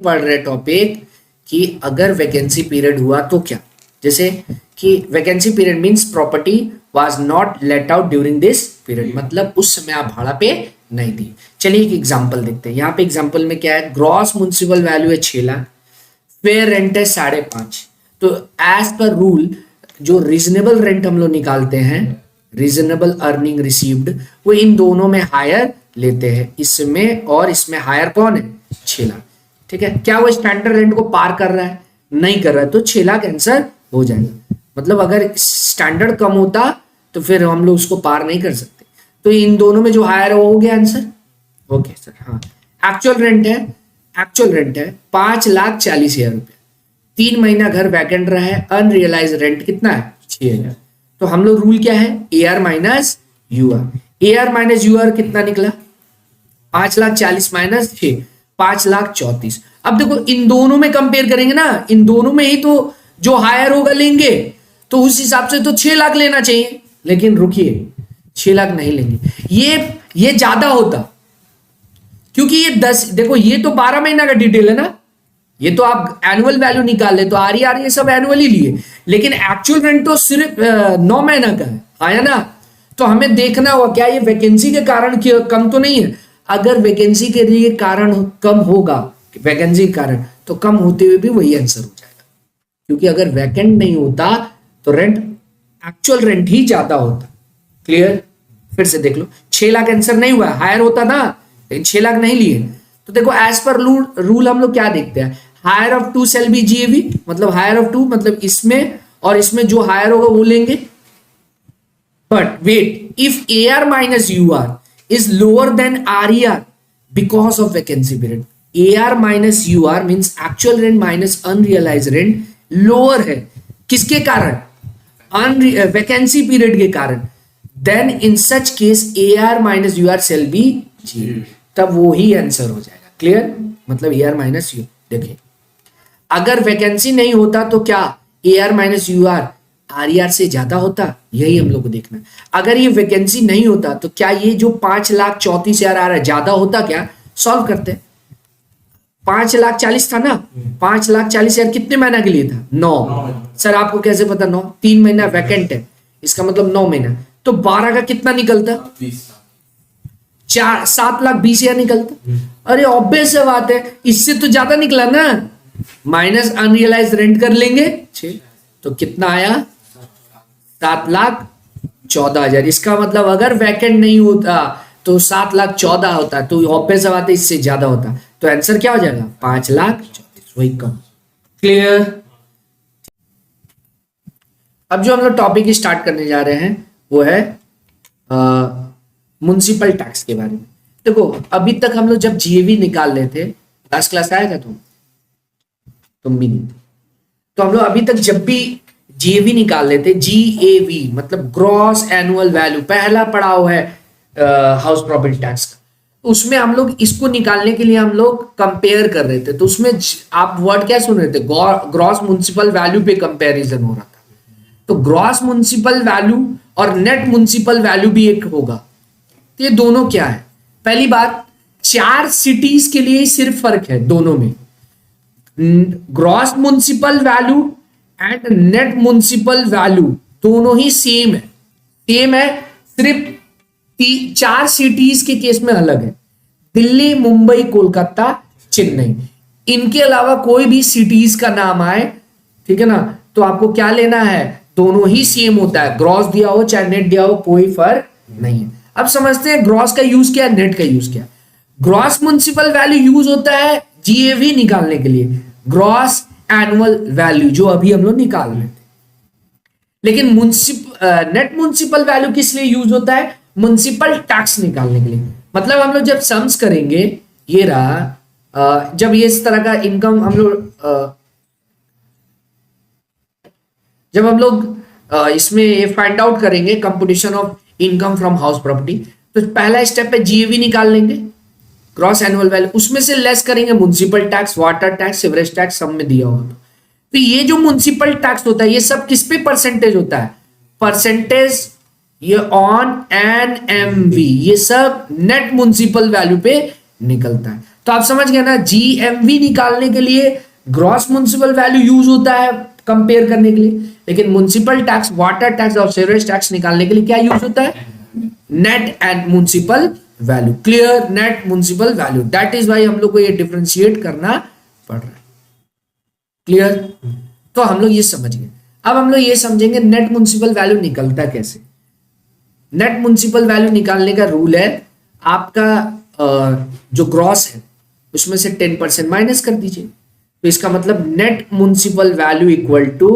पढ़ रहे टॉपिक कि अगर वैकेंसी पीरियड हुआ तो क्या, जैसे कि vacancy period means property was not let out during this period, मतलब उस समय आप भाड़ा पे नहीं दी। चलिए एक एग्जांपल देखते हैं। यहाँ पे एग्जांपल में क्या है, ग्रॉस म्युनिसिपल वैल्यू है 6 लाख, फेयर रेंट है 5.5। तो एज पर रूल जो रीजनेबल रेंट हम लोग निकालते हैं, रीजनेबल अर्निंग रिसीव्ड, वो इन दोनों में हायर लेते हैं, इसमें और इसमें हायर कौन है, 6 लाख। ठीक है, क्या वो स्टैंडर्ड रेंट को पार कर रहा है, नहीं कर रहा है, तो 6 लाख आंसर हो जाएगा। मतलब अगर स्टैंडर्ड कम होता तो फिर हम लोग उसको पार नहीं कर सकते, तो इन दोनों में जो हायर हो गया आंसर। ओके सर, हाँ एक्चुअल रेंट है 5,40,000 रुपया, 3 महीना घर वैकेंट रहा है, अनरियलाइज रेंट कितना है 6,000। तो हम लोग रूल क्या है, AR minus UR। AR minus UR कितना निकला, 5,40,000 माइनस 6, 5,34,000। अब देखो इन दोनों में कंपेयर करेंगे ना, इन दोनों में ही तो जो हायर होगा लेंगे, तो उस हिसाब से तो 6 लाख लेना चाहिए, लेकिन रुकिए 6 लाख नहीं लेंगे, ये ज्यादा होता, क्योंकि ये 10, देखो ये तो 12 महीना का डिटेल है ना, ये तो आप एनुअल वैल्यू निकाल ले तो RER ये सब एनुअली लिए, लेकिन एक्चुअल रेंट तो सिर्फ 9 महीना का है, आया ना। तो हमें देखना होगा क्या ये वैकेंसी के कारण कम तो नहीं है। अगर वैकेंसी के लिए कारण कम होगा, वैकेंसी के कारण, तो कम होते हुए भी वही आंसर हो जाएगा, क्योंकि अगर वैकेंट नहीं होता तो रेंट, एक्चुअल रेंट ही ज्यादा होता। क्लियर, फिर से देख लो, 6 लाख आंसर नहीं हुआ, हायर होता ना, लेकिन 6 लाख नहीं लिए। तो देखो एज पर रूल हम लोग क्या देखते हैं, higher of 2 shall be GAV, मतलब हायर ऑफ 2 मतलब इसमें और इसमें जो हायर होगा वो लेंगे। But wait, if AR minus UR is lower than RER because of vacancy period, AR minus UR means actual rent minus unrealized rent lower है, किसके कारण, वैकेंसी पीरियड के कारण, then in such case AR minus UR shall be 0, तब वो ही answer हो जाएगा। Clear, मतलब AR माइनस UR। देखिए अगर वैकेंसी नहीं होता तो क्या AR माइनस UR RER से ज्यादा होता, यही हम लोग को देखना है। अगर ये वैकेंसी नहीं होता तो क्या ये जो 5,34,000 आ रहा है ज्यादा होता, क्या सॉल्व करते हैं। 5,40,000 था ना, 5,40,000 कितने महीना के लिए था, 9। सर आपको कैसे पता 9, 3 महीना वैकेंट है, इसका मतलब 9 महीना, तो 12 का कितना निकलता, 7,20,000 निकलता। अरे ऑब्वियस बात है, इससे तो ज्यादा निकला ना, माइनस अनरियलाइज रेंट कर लेंगे 6, तो कितना आया 7,14,000। इसका मतलब अगर वैकेंट नहीं होता तो 7,14,000 होता, तो ऑब्वियस बात है इससे ज्यादा होता, तो आंसर क्या हो जाएगा 5,34,000, वही कम। क्लियर। अब जो हम लोग टॉपिक स्टार्ट करने जा रहे हैं वो है म्युनिसिपल टैक्स के बारे में। देखो अभी तक हम लोग जब GAV निकाल रहे थे, लास्ट क्लास आया था तुम भी नहीं, तो हम लोग अभी तक जब भी GAV निकाल लेते, GAV मतलब ग्रॉस एनुअल वैल्यू, पहला पड़ाव है हाउस प्रॉपर्टी टैक्स का, उसमें हम लोग इसको निकालने के लिए हम लोग कंपेयर कर रहे थे। तो उसमें आप वर्ड क्या सुन रहे थे, ग्रॉस म्युनिसिपल वैल्यू पे कंपैरिजन हो रहा था। तो ग्रॉस म्युनिसिपल वैल्यू और नेट म्युनिसिपल वैल्यू भी एक होगा, तो ये दोनों क्या है। पहली बात, 4 सिटीज के लिए सिर्फ फर्क है दोनों में, gross municipal value and net municipal value दोनों ही सेम है, सिर्फ 4 सिटीज के केस में अलग है, दिल्ली, मुंबई, कोलकाता, चेन्नई। इनके अलावा कोई भी सिटीज का नाम आए, ठीक है ना, तो आपको क्या लेना है, दोनों ही सेम होता है, ग्रॉस दिया हो चाहे नेट दिया हो कोई फर्क नहीं है। अब समझते हैं ग्रॉस का यूज क्या है, नेट का यूज क्या है। ग्रॉस म्युनिसिपल वैल्यू यूज होता है GAV निकालने के लिए, ग्रॉस एनुअल वैल्यू जो अभी हम लोग निकाल रहे थे। लेकिन नेट म्युनिसिपल वैल्यू किस लिए यूज होता है, म्युनिसिपल टैक्स निकालने के लिए। मतलब हम लोग जब सम्स करेंगे, ये रहा, जब ये इस तरह का इनकम हम लोग जब हम लोग इसमें फाइंड आउट करेंगे computation of income from house property, तो पहला स्टेप है GAV निकाल लेंगे, ग्रॉस एनुअल वैल्यू, उसमें से लेस करेंगे municipal tax, water tax, sewerage tax, सब में दिया होगा। तो ये जो म्युनिसिपल टैक्स होता है ये सब किस पे परसेंटेज होता है, परसेंटेज ये ऑन NMV, ये सब नेट म्युनिसिपल वैल्यू पे निकलता है। तो आप समझ गए ना, जीएमवी निकालने के लिए ग्रॉस म्युनिसिपल वैल्यू यूज होता है कंपेयर करने के लिए, लेकिन म्युनिसिपल टैक्स, वाटर टैक्स और सीवरेज टैक्स निकालने के लिए क्या यूज होता है? Net and municipal value. Clear? Net municipal value, that is why हम लोग को ये डिफरेंशिएट करना पड़ रहा है। क्लियर? तो हम लोग ये समझ गए। अब हम लोग ये समझेंगे नेट म्युनिसिपल वैल्यू निकलता कैसे। नेट म्युनिसिपल वैल्यू निकालने का रूल है, आपका जो ग्रॉस है उसमें से 10% माइनस कर दीजिए, तो इसका मतलब net municipal value equal to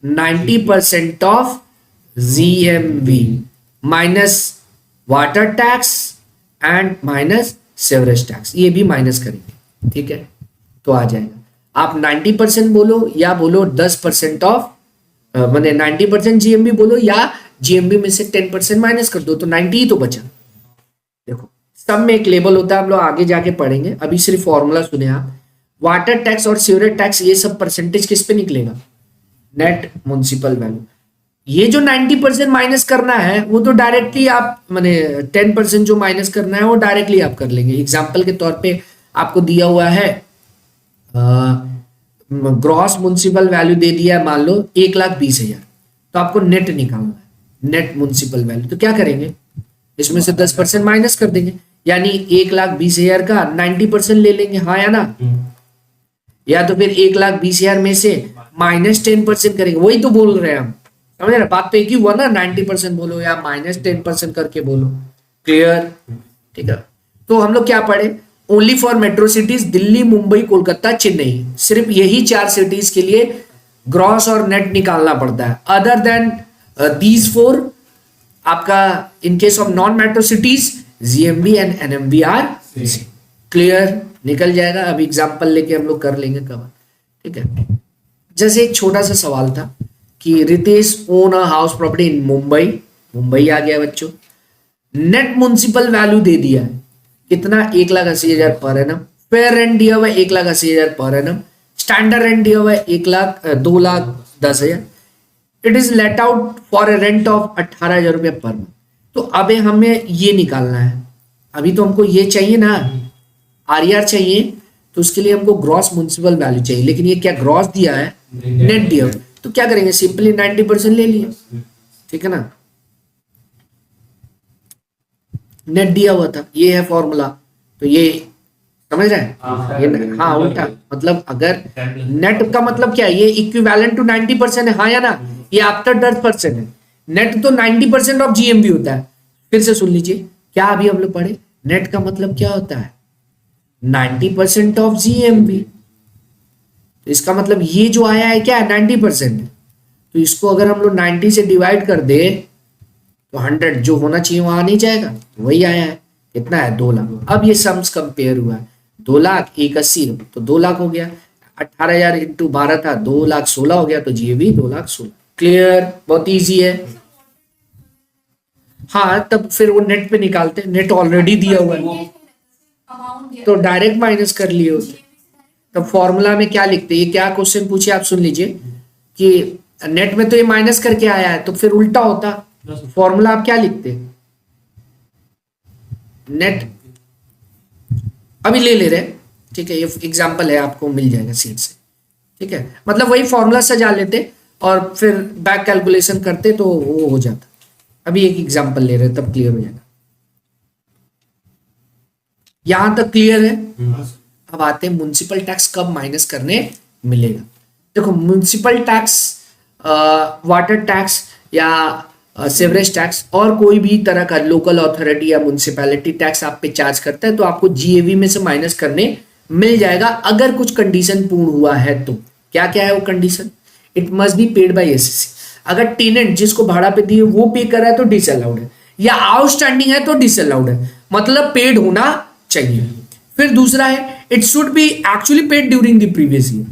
90% of GMV minus water tax and minus sewerage tax, ये भी माइनस करेंगे, ठीक है? तो आ जाएगा। आप 90% बोलो या बोलो 10% ऑफ, मैंने 90% जीएमबी बोलो या जीएमबी में से 10% माइनस कर दो, तो 90 ही तो बचा। देखो सब में एक लेबल होता है, आप लोग आगे जाके पढ़ेंगे, अभी सिर्फ फॉर्मूला सुने आप। वाटर टैक्स और सीवरेज टैक्स ये सब परसेंटेज किस पे निकलेगा? Net municipal value. ये जो 90% माइनस करना है वो तो डायरेक्टली आप, माने 10% जो माइनस करना है वो डायरेक्टली आप कर लेंगे। एग्जाम्पल के तौर पे आपको दिया हुआ है ग्रॉस म्युनिसिपल वैल्यू दे दिया है, मान लो 1,20,000, तो आपको नेट निकालना है, नेट म्युनिसिपल वैल्यू। तो क्या करेंगे? इसमें से 10% माइनस कर देंगे, यानी 1,20,000 का 90% ले लेंगे, हाँ या ना? या तो फिर 1,20,000 में से माइनस 10% करेंगे, वही तो बोल रहे हैं हम, समझ रहे? बात तो एक ही हुआ ना, 90% बोलो या माइनस 10% करके बोलो। क्लियर? ठीक है। तो हम लोग क्या पढ़े? Only for metro cities Delhi, Mumbai, Kolkata, Chennai, सिर्फ यही 4 सिटीज के लिए ग्रॉस और नेट निकालना पड़ता है। अदर देन दीज 4 आपका, in case of non metro cities, GMB and NMV are. Clear? निकल जाएगा। अब एग्जांपल लेके हम लोग कर लेंगे कवर, ठीक है? जैसे एक छोटा सा सवाल था कि Ritesh own a house property in Mumbai, Mumbai आ गया बच्चों, नेट म्युनिसिपल वैल्यू दे दिया है कितना? 1,80,000 पर एनम। फेयर रेंट दिया हुआ है 1,80,000 पर एनम। स्टैंडर्ड रेंट दिया हुआ है 2,10,000। It is let out for a rent of 18,000 रुपये पर मंथ। तो अब हमें ये निकालना है, अभी तो हमको ये चाहिए ना, आरईआर चाहिए, तो उसके लिए हमको ग्रॉस म्युनिसिपल वैल्यू चाहिए, लेकिन ये क्या ग्रॉस दिया है? नेट दिया। तो क्या करेंगे? सिंपली 90% ले लिए, ठीक है ना? नेट दिया हुआ था, ये है फॉर्मूला, तो ये समझ रहे हैं? ये हाँ उल्टा, मतलब अगर नेट का मतलब क्या है? ये इक्विवेलेंट टू 90% है, हाँ या ना? ये आफ्टर 10% है। नेट तो 90% ऑफ जीएमबी होता है। फिर से सुन लीजिए, क्या अभी हम लोग पढ़े? नेट का मतलब क्या होता है? 90% ऑफ जीएमबी। तो इसका मतलब ये जो आया है क्या है? 90%। तो इसको अगर हम लोग 90 से डिवाइड कर दे तो 100 जो होना चाहिए वहां नहीं जाएगा, तो वही आया है। कितना है? 2 लाख। अब ये सम्स कंपेयर हुआ है, 2 लाख 81, तो 2 लाख हो गया। 18,000 इंटू 12 था, 2,16,000 हो गया, तो जीएबी 2,16,000। क्लियर? बहुत इजी है। हाँ, तब फिर वो नेट पे निकालते, नेट ऑलरेडी दिया हुआ है तो डायरेक्ट माइनस कर लिए होते। तब फॉर्मूला में क्या लिखते? ये क्या क्वेश्चन पूछे आप सुन लीजिए कि नेट में तो ये माइनस करके आया है, तो फिर उल्टा होता फॉर्मूला। आप क्या लिखते? नेट अभी ले ले रहे, ठीक है? ये एग्जांपल है, आपको मिल जाएगा सीट से, ठीक है? मतलब वही फॉर्मूला सजा लेते और फिर बैक कैलकुलेशन करते तो वो हो जाता। अभी एक एग्जांपल ले रहे, तब क्लियर हो जाएगा। यहां तक क्लियर है? अब आते हैं म्युनिसिपल टैक्स कब माइनस करने मिलेगा। देखो म्युनिसिपल टैक्स, वाटर टैक्स या सीवरेज टैक्स और कोई भी तरह का लोकल अथॉरिटी या म्युनिसिपैलिटी टैक्स आप पे चार्ज करता है तो आपको जीएवी में से माइनस करने मिल जाएगा, अगर कुछ कंडीशन पूर्ण हुआ है तो। क्या क्या है वो condition? It must be paid by SSC. अगर टेनेंट जिसको भाड़ा पे दिए वो पे कर रहा है तो डिसअलाउड है, या आउटस्टैंडिंग है तो डिसअलाउड है, मतलब पेड होना चाहिए। फिर दूसरा है it should be actually paid during the previous year,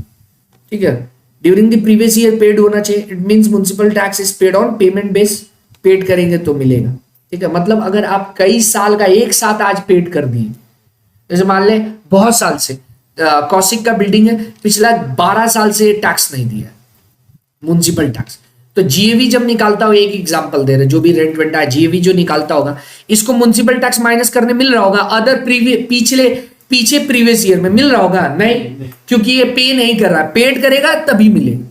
ठीक है? During the previous year paid होना चाहिए। It means municipal tax is paid on payment base, paid करेंगे तो मिलेगा, ठीक है? मतलब अगर आप कई साल का एक साथ आज पेड कर दिए, जैसे मान ले बहुत साल से कौशिक का बिल्डिंग है, पिछला 12 साल से टैक्स नहीं दिया म्युनिसिपल टैक्स, तो जीएवी जब निकालता हो, एक एग्जांपल दे रहे, जो भी रेंट वेंट जीएवी जो निकालता होगा, इसको म्युनिसिपल टैक्स माइनस करने मिल रहा होगा। अदर पिछले पीछे प्रीवियस ईयर में मिल रहा होगा नहीं, क्योंकि ये पे नहीं कर रहा, पेड करेगा तभी मिलेगा।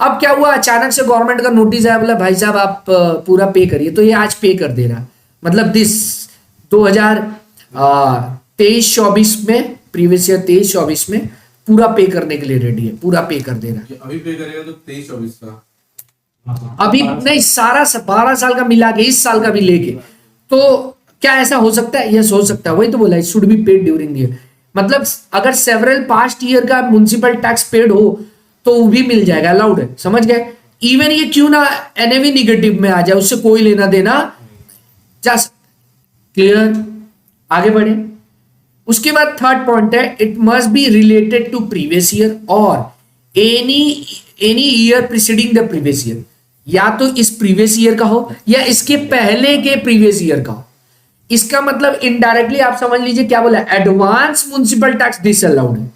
अब क्या हुआ, अचानक से गवर्नमेंट का नोटिस आया, बोला भाई साहब आप पूरा पे करिए, तो ये आज पे कर दे रहा। मतलब दिस 2023-24 में, प्रीवियस ईयर 23-24 में पूरा पे करने के लिए रेडी है, पूरा पे कर दे रहा है। अभी पे करेगा तो 23-24 का अभी नहीं, सारा 12 साल का मिला के, इस साल का भी लेके, तो क्या ऐसा हो सकता है? यस हो सकता है, वही तो बोला, it should be paid during year. मतलब अगर सेवरल पास्ट ईयर का म्युनिसिपल टैक्स पेड हो तो वो भी मिल जाएगा, अलाउड है, समझ गए। इवन ये क्यों ना एनएवी निगेटिव में आ जाए, उससे कोई लेना देना जा सकता। क्लियर, आगे बढ़े। उसके बाद थर्ड पॉइंट है, it must be related to previous year और any year preceding the previous year. या तो इस प्रीवियस ईयर का हो या इसके पहले के प्रीवियस ईयर का हो। इसका मतलब इनडायरेक्टली आप समझ लीजिए क्या बोला, एडवांस म्युनिसिपल टैक्स डिसअलाउड है,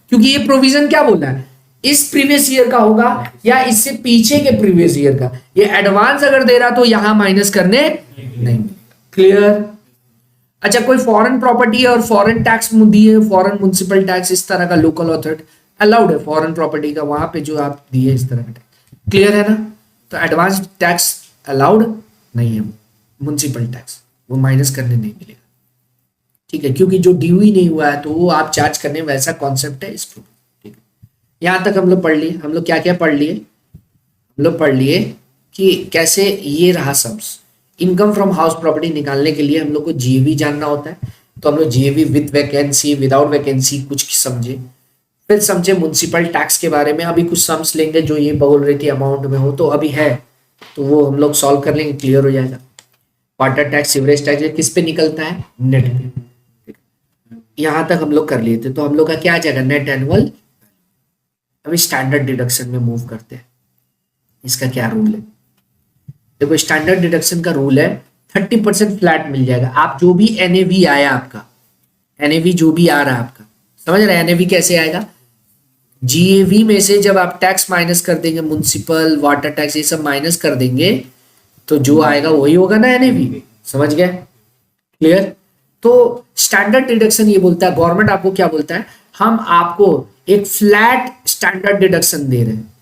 क्योंकि ये प्रोविजन क्या बोला है, इस प्रीवियस ईयर का होगा या इससे पीछे के प्रीवियस ईयर का। ये एडवांस अगर दे रहा तो यहां माइनस करने नहीं। क्लियर। अच्छा, कोई फॉरेन प्रॉपर्टी है और फॉरेन टैक्स दिए, फॉरेन म्युनिसिपल टैक्स इस तरह का लोकल अथॉरिटी अलाउड है, फॉरेन प्रॉपर्टी का वहां पे जो आप दिए इस तरह का टैक्स। क्लियर है ना। तो एडवांस टैक्स अलाउड नहीं है, म्युनिसिपल टैक्स वो माइनस करने नहीं मिलेगा, ठीक है, क्योंकि जो ड्यू ही नहीं हुआ है तो वो आप चार्ज करने, वैसा कॉन्सेप्ट है इसको। ठीक है, यहां तक हम लोग पढ़ लिए। हम लोग क्या क्या पढ़ लिए, हम लोग पढ़ लिए कि कैसे ये रहा sums. Income from house property निकालने के लिए हम लोग को जीएवी जानना होता है, तो हम लोग GAV with vacancy, without vacancy कुछ समझे, फिर समझे म्युनिसिपल टैक्स के बारे में। अभी कुछ सम्स लेंगे जो ये बोल रही थी अमाउंट में हो, तो अभी है तो वो हम लोग सॉल्व कर लेंगे, क्लियर हो जाएगा। वाटर टैक्स, सीवरेज टैक्स किस पे निकलता है, नेट पे। यहां तक हम लोग कर लिए थे, तो हम लोग का क्या आ जाएगा, नेट एनुअल। अभी स्टैंडर्ड डिडक्शन में मूव करते हैं। इसका क्या रूल है, देखो स्टैंडर्ड डिडक्शन का रूल है 30% फ्लैट मिल जाएगा। आप जो भी एनएवी आया आपका, एनएवी जो भी आ रहा है आपका, समझ रहे हैं एनएवी कैसे आएगा, जीएवी में से जब आप टैक्स माइनस कर देंगे, म्युनिसिपल वाटर टैक्स ये सब माइनस कर देंगे, तो जो आएगा वही होगा ना एनएवी, समझ गए। क्लियर। तो स्टैंडर्ड डिडक्शन ये बोलता है, गवर्नमेंट आपको क्या बोलता है, हम आपको एक फ्लैट स्टैंडर्ड डिडक्शन दे रहे हैं,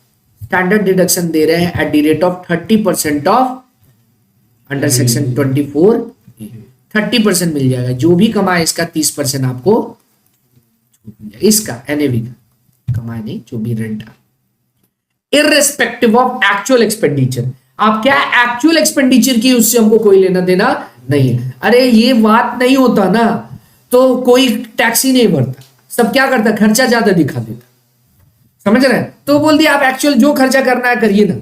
स्टैंडर्ड डिडक्शन दे रहे हैं at the rate of 30% of under section 24। 30% मिल जाएगा, जो भी कमाए इसका 30% आपको, इसका एनएवी का कमाए नहीं, जो भी रेंट है, इररिस्पेक्टिव ऑफ एक्चुअल एक्सपेंडिचर। आप क्या एक्चुअल एक्सपेंडिचर की, उससे हमको कोई लेना देना नहीं है। अरे ये बात नहीं होता ना, तो कोई टैक्स ही नहीं भरता, सब क्या करता, खर्चा ज्यादा दिखा देता, समझ रहे हैं। तो बोल दिया आप एक्चुअल जो खर्चा करना है करिए ना।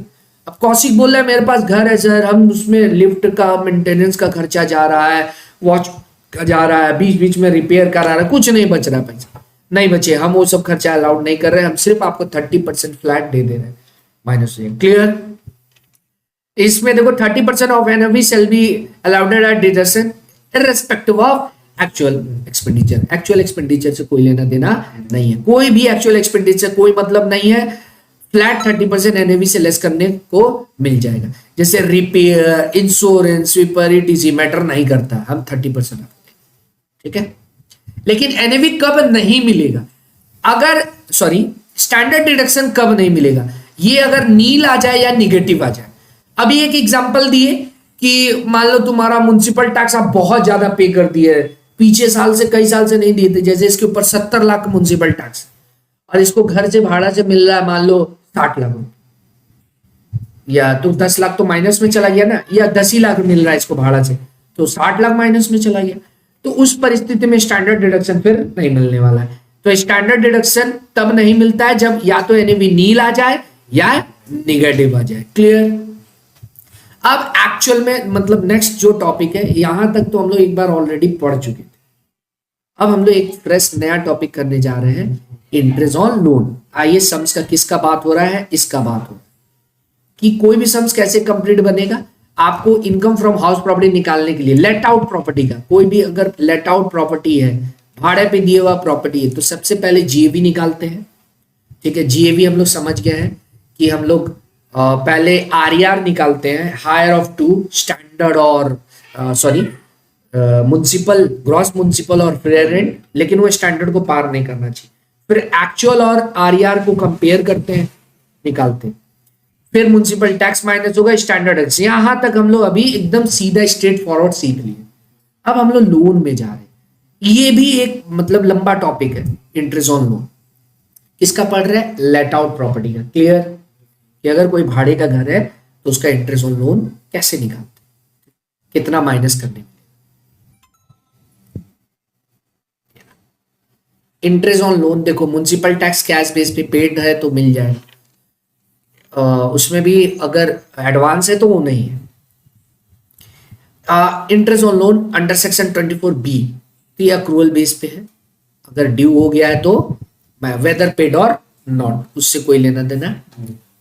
अब कौशिक बोल रहा है मेरे पास घर है सर, हम उसमें लिफ्ट का मेंटेनेंस का खर्चा जा रहा है, वॉच का जा रहा है, बीच बीच में रिपेयर करा रहा है, कुछ नहीं बच रहा पैसा, नहीं बचे, हम वो सब खर्चा अलाउड नहीं कर रहे, हम सिर्फ आपको 30% फ्लैट दे दे रहे हैं माइनस। क्लियर। इसमें देखो 30% of NAV shall be allowed at deduction irrespective of actual expenditure. Actual expenditure से कोई लेना देना नहीं है, कोई भी एक्चुअल एक्सपेंडिचर कोई मतलब नहीं है, फ्लैट 30% एनएवी से लेस करने को मिल जाएगा। जैसे repair, insurance, sweeper, etc matter नहीं करता, हम 30%। ठीक है, लेकिन एनएवी कब नहीं मिलेगा, अगर सॉरी स्टैंडर्ड डिडक्शन कब नहीं मिलेगा, ये अगर नील आ जाए या निगेटिव आ जाए। अभी एक एग्जांपल दिए कि मान लो तुम्हारा म्युनिसिपल टैक्स आप बहुत ज्यादा पे कर दिए, पीछे साल से कई साल से नहीं दिए थे, जैसे इसके ऊपर 70 लाख म्युनिसिपल टैक्स और इसको घर से भाड़ा से मिल रहा है मान लो 60 लाख रुपए, या तो 10 लाख तो माइनस में चला गया ना, या 10 ही लाख मिल रहा है इसको भाड़ा से, तो 60 लाख माइनस में चला गया। तो उस परिस्थिति में स्टैंडर्ड डिडक्शन फिर नहीं मिलने वाला है। तो स्टैंडर्ड डिडक्शन तब नहीं मिलता है जब या तो एनएवी नील आ जाए या निगेटिव आ जाए। क्लियर। अब एक्चुअल में मतलब नेक्स्ट जो टॉपिक है, यहां तक तो हम लोग एक बार ऑलरेडी पढ़ चुके थे। अब हम लोग एक फ्रेश नया टॉपिक करने जा रहे हैं, इंटरेस्ट ऑन लोन। आइए सम्स का किसका बात हो रहा है, इसका बात हो कि कोई भी सम्स कैसे कंप्लीट बनेगा। आपको इनकम फ्रॉम हाउस प्रॉपर्टी निकालने के लिए लेट आउट प्रॉपर्टी का, कोई भी अगर लेट आउट प्रॉपर्टी है, भाड़े पे दिया हुआ प्रॉपर्टी है, तो सबसे पहले जीएवी निकालते हैं। ठीक है, जीएवी हम लोग समझ गए हैं कि हम लोग पहले आरईआर निकालते हैं, हायर ऑफ टू स्टैंडर्ड और सॉरी म्युनिसिपल ग्रॉस म्युनिसिपल और फेयर रेंट, लेकिन वो स्टैंडर्ड को पार नहीं करना चाहिए। फिर एक्चुअल और आरईआर को कंपेयर करते हैं, निकालते हैं। फिर म्युनिसिपल टैक्स माइनस होगा स्टैंडर्ड एक्स। यहां तक हम लोग अभी एकदम सीधा स्ट्रेट फॉरवर्ड सीख लिए। अब हम लोग लोन में जा रहे हैं। ये भी एक मतलब लंबा टॉपिक है, इंटरेस्ट ऑन लोन। किसका पढ़ रहे हैं? लेट आउट प्रॉपर्टी का। क्लियर कि अगर कोई भाड़े का घर है तो उसका इंटरेस्ट ऑन लोन कैसे निकालते, कितना माइनस करने में। इंटरेस्ट ऑन लोन देखो, म्युनिसिपल टैक्स कैश बेस पे पेड है तो मिल जाएगा, उसमें भी अगर एडवांस है तो वो नहीं है। Interest on loan under section 24B तो ये अक्रूवल बेस पे है, अगर ड्यू हो गया है तो वेदर पेड और नॉट, उससे कोई लेना देना।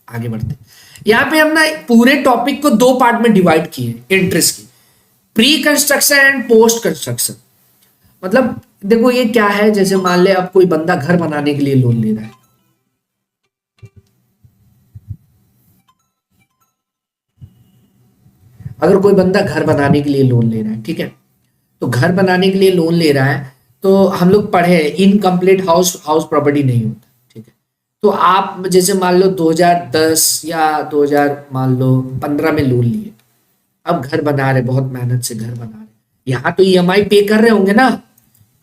आगे बढ़ते यहाँ पे हम ना पूरे टॉपिक को दो पार्ट में डिवाइड किए इंटरेस्ट की, pre construction and post construction. मतलब देखो ये क्या है, जैसे मान ले अब कोई बंदा घर बनाने के लिए लोन ले रहा है, अगर कोई बंदा घर बनाने के लिए लोन ले रहा है, ठीक है, तो घर बनाने के लिए लोन ले रहा है तो हम लोग पढ़े इनकम्प्लीट हाउस प्रॉपर्टी नहीं होता, ठीक है। तो आप जैसे मान लो 2010 या 2000 मान लो 15 में लोन लिए, अब घर बना रहे, बहुत मेहनत से घर बना रहे, यहाँ तो ईएमआई पे कर रहे होंगे ना,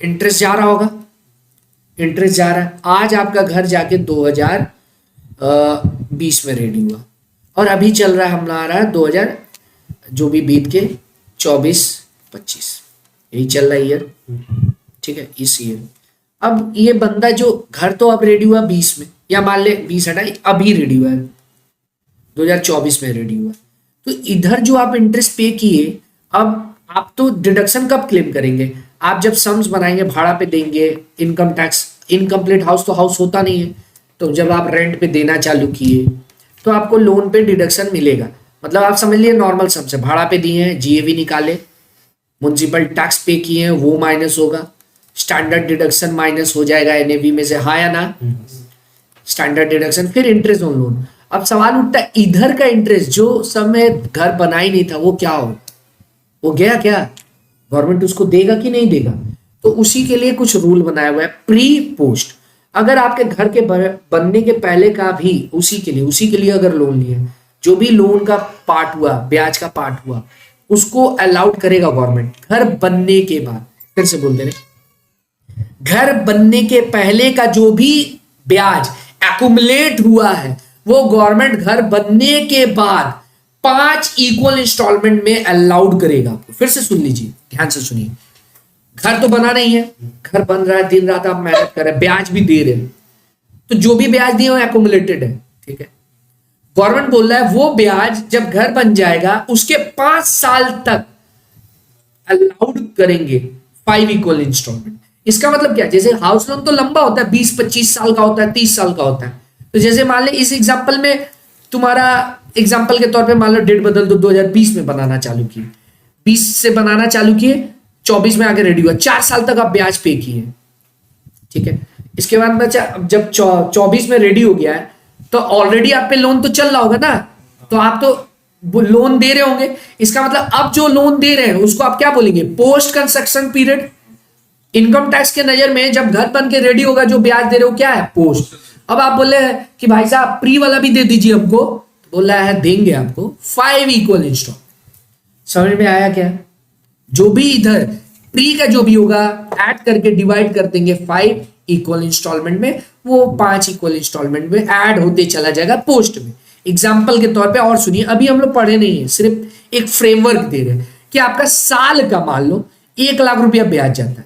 इंटरेस्ट जा रहा होगा, इंटरेस्ट जा रहा है। आज आपका घर जाके 2020 में रेडी हुआ और अभी चल रहा है हमारा 2000 जो भी बीत के 24-25 यही चल रहा है ईयर, ठीक है, इस ईयर। अब ये बंदा जो घर तो अब रेडी हुआ 20 में, या मान ले 20 हटा, अभी रेडी हुआ है 2024 में रेडी हुआ, तो इधर जो आप इंटरेस्ट पे किए, अब आप तो डिडक्शन कब क्लेम करेंगे? आप जब सम्स बनाएंगे, भाड़ा पे देंगे, इनकम टैक्स, इनकम्प्लीट हाउस तो हाउस होता नहीं है, तो जब आप रेंट पे देना चालू किए तो आपको लोन पे डिडक्शन मिलेगा। मतलब आप समझ लिए नॉर्मल सम से भाड़ा पे दिए हैं, जीएवी निकाले, म्युनिसिपल टैक्स पे किए हैं वो माइनस होगा, स्टैंडर्ड डिडक्शन माइनस हो जाएगा एनएवी में से, हाँ या ना, स्टैंडर्ड डिडक्शन, फिर इंटरेस्ट ऑन लोन। अब सवाल उठता है इधर का इंटरेस्ट जो समय घर बना ही नहीं था वो क्या हो, वो गया क्या, गवर्नमेंट उसको देगा कि नहीं देगा? तो उसी के लिए कुछ रूल बनाया हुआ है प्री पोस्ट। अगर आपके घर के बनने के पहले का भी उसी के लिए अगर लोन लिया, जो भी लोन का पार्ट हुआ, ब्याज का पार्ट हुआ, उसको अलाउड करेगा गवर्नमेंट घर बनने के बाद। फिर से बोल दे रहे, घर बनने के पहले का जो भी ब्याज एक्युमुलेट हुआ है वो गवर्नमेंट घर बनने के बाद 5 इक्वल इंस्टॉलमेंट में अलाउड करेगा आपको। फिर से सुन लीजिए, ध्यान से सुनिए, घर तो बना नहीं है, घर बन रहा है, दिन रात आप मेहनत कर रहे हैं, ब्याज भी दे रहे हैं, तो जो भी ब्याज दिए वो एक्युमुलेटेड है, ठीक है। गवर्नमेंट बोल रहा है वो ब्याज जब घर बन जाएगा उसके 5 साल तक अलाउड करेंगे 5 इक्वल इंस्टॉलमेंट। इसका मतलब क्या, जैसे हाउस लोन तो लंबा होता है, 20-25 साल का होता है, 30 साल का होता है, तो जैसे मान ले इस एग्जाम्पल में तुम्हारा एग्जाम्पल के तौर पे मान लो डेट बदल दो, 2020 में बनाना चालू किए, 20 से बनाना चालू किए, 24 में आगे रेडी हुआ, 4 साल तक आप ब्याज पे किए, ठीक है। इसके बाद बच्चा जब 24 में रेडी हो गया है तो ऑलरेडी आप पे लोन तो चल रहा होगा ना, तो आप तो लोन दे रहे होंगे, इसका मतलब अब जो लोन दे रहे हैं उसको आप क्या बोलेंगे, post construction period. Income tax के नजर में जब घर बन के रेडी होगा जो ब्याज दे रहे हो क्या है, पोस्ट। अब आप बोले हैं कि भाई साहब प्री वाला भी दे दीजिए हमको, तो बोल रहा है देंगे आपको 5 इक्वल इंस्टॉल। समझ में आया क्या? जो भी इधर प्री का जो भी होगा ऐड करके डिवाइड कर देंगे 5 इक्वल इंस्टॉलमेंट में, वो 5 इक्वल इंस्टॉलमेंट में ऐड होते चला जाएगा पोस्ट में। एग्जाम्पल के तौर पे और सुनिए, अभी हम लोग पढ़े नहीं है, सिर्फ एक फ्रेमवर्क दे रहे हैं कि आपका साल का मान लो 1 लाख रुपया ब्याज जाता है,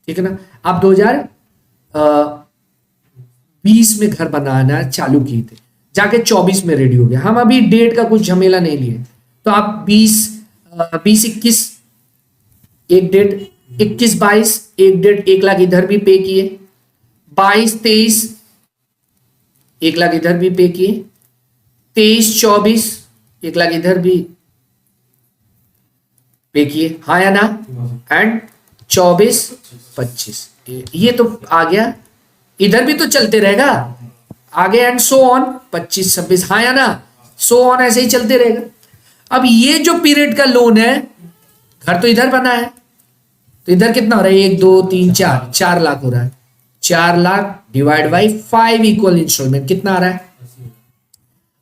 ठीक है ना। आप 2020 में घर बनाना चालू किए थे, जाके 24 में रेडी हो गया, हम अभी डेट का कुछ झमेला नहीं लिए, तो आप 20-21 एक डेट, 21-22 एक डेट 1 लाख इधर भी पे किए, 22-23 1 लाख इधर भी पे किए, 23-24 1 लाख इधर भी पे किए, हाँ या ना, एंड 24-25 ये तो आ गया, इधर भी तो चलते रहेगा आगे, एंड सो ऑन 25-26, हाँ या ना, सो ऑन ऐसे ही चलते रहेगा। अब ये जो पीरियड का लोन है घर तो इधर बना है, तो इधर कितना हो रहा है, 1 2 3 4, 4 लाख हो रहा है। 4 lakh divide by 5 equal instalment कितना आ रहा है,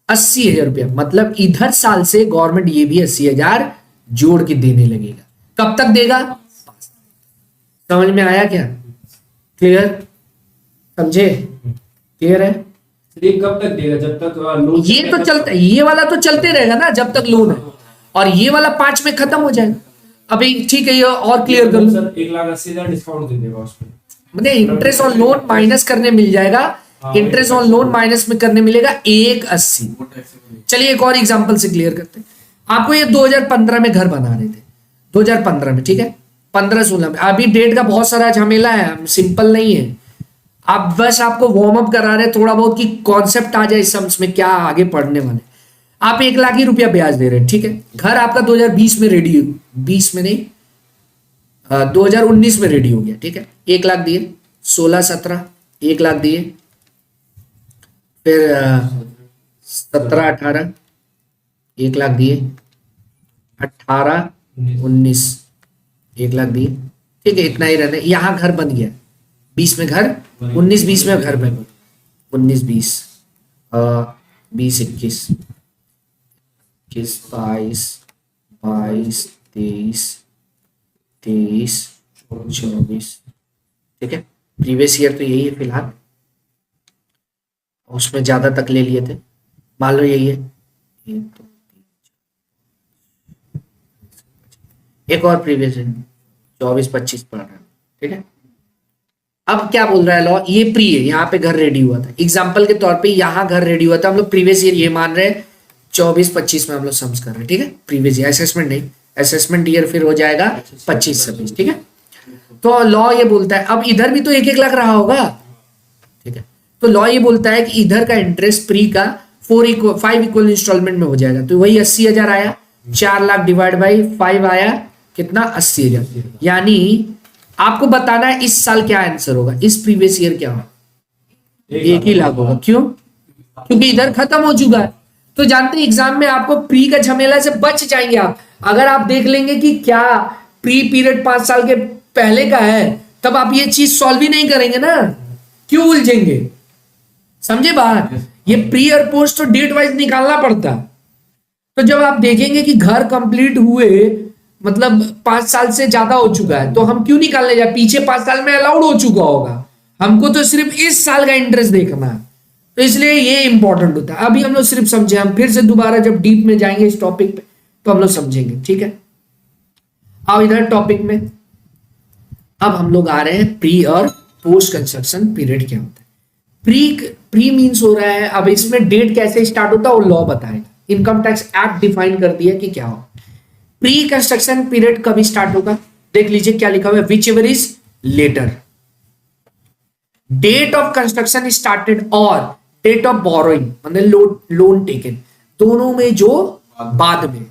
80,000 रुपया। मतलब इधर साल से गवर्नमेंट ये भी 80,000 जोड़ के देने लगेगा। कब तक देगा, समझ में आया क्या, क्लियर, समझे, क्लियर है। ये कब तक देगा, जब तक लोन, ये तो चलता, ये वाला तो चलते रहेगा ना जब तक लोन है, और ये वाला 5 में खत्म हो जाएगा। अभी ठीक है, ये और क्लियर कर लो, सर 1,80,000 डिस्काउंट दे देगा उसमें, मतलब इंटरेस्ट ऑन लोन माइनस करने मिल जाएगा, इंटरेस्ट ऑन लोन माइनस में करने मिलेगा 180। चलिए एक और एग्जांपल से क्लियर करते हैं। आपको ये 2015 में घर बना रहे थे, 2015 में, ठीक है, 15-16 में। अभी डेट का बहुत सारा झमेला है, सिंपल नहीं है। आप बस आपको वार्म अप करा रहे थोड़ा बहुत कि कॉन्सेप्ट आ जाए सम्स में, क्या आगे पढ़ने वाले। आप 1 लाख ही रुपया ब्याज दे रहे हैं, ठीक है। घर आपका 2020 में रेडी, 20 में नहीं 2019 में रेडी हो गया, ठीक है। 1 लाख दिए, 16-17 1 लाख दिए, फिर 17-18 1 लाख दिए, 18-19 1 लाख दिए, ठीक है। इतना ही रहने, यहाँ घर बन गया, 20 में घर, 19-20 में घर बन, 19-20 20-21 21 22 23 23 24, ठीक है। प्रीवियस ईयर तो यही है फिलहाल, उसमें ज्यादा तक ले लिए थे, मान लो यही है। एक और प्रीवियस है 24-25 पढ़ रहा है, ठीक है। अब क्या बोल रहा है लॉ, ये प्री है, यहाँ पे घर रेडी हुआ था, एग्जाम्पल के तौर पे यहाँ घर रेडी हुआ था, हम लोग प्रीवियस ईयर ये मान रहे हैं, 24-25 में हम लोग सम्स कर रहे हैं, ठीक है। प्रीवियस ईयर, असेसमेंट नहीं, असेसमेंट ईयर फिर हो जाएगा 25-26, ठीक है। तो लॉ ये बोलता है, अब इधर भी तो 1-1 लाख रहा होगा, ठीक है। तो लॉ ये बोलता है कि इधर का इंटरेस्ट प्री का 5 इक्वल इंस्टॉलमेंट में हो जाएगा, तो वही 80,000 आया, 4 लाख डिवाइड बाई 5 आया कितना, 80,000। यानी आपको बताना है इस साल क्या आंसर होगा, इस प्रीवियस ईयर क्या होगा, 1 ही लाख होगा। क्यों, क्योंकि इधर खत्म हो चुका है। तो जानते हैं एग्जाम में आपको प्री का झमेला से बच जाएंगे आप, अगर आप देख लेंगे कि क्या प्री पीरियड 5 साल के पहले का है, तब आप ये चीज सॉल्व ही नहीं करेंगे ना, क्यों उलझेंगे, समझे बात। ये प्री और पोस्ट तो डेट वाइज निकालना पड़ता। तो जब आप देखेंगे कि घर कंप्लीट हुए मतलब 5 साल से ज्यादा हो चुका है, तो हम क्यों निकालने जाए, पीछे 5 साल में अलाउड हो चुका होगा, हमको तो सिर्फ इस साल का इंटरेस्ट देखना है, तो इसलिए ये इंपॉर्टेंट होता है। अभी हम लोग सिर्फ समझे, हम फिर से दोबारा जब डीप में जाएंगे इस टॉपिक पे तो हम लोग समझेंगे, ठीक है। आओ इधर टॉपिक में, अब हम लोग आ रहे हैं प्री और पोस्ट कंस्ट्रक्शन पीरियड क्या होता है। प्री मींस हो रहा है, अब इसमें डेट कैसे स्टार्ट होता है वो लॉ बताएगा, इनकम टैक्स एक्ट डिफाइन कर दिया कि क्या हो। प्री कंस्ट्रक्शन पीरियड कभी स्टार्ट होगा, देख लीजिए क्या लिखा हुआ है, whichever is later, date of construction started और डेट ऑफ बोरोइंग मतलब लोन टेकन, दोनों में जो बाद में,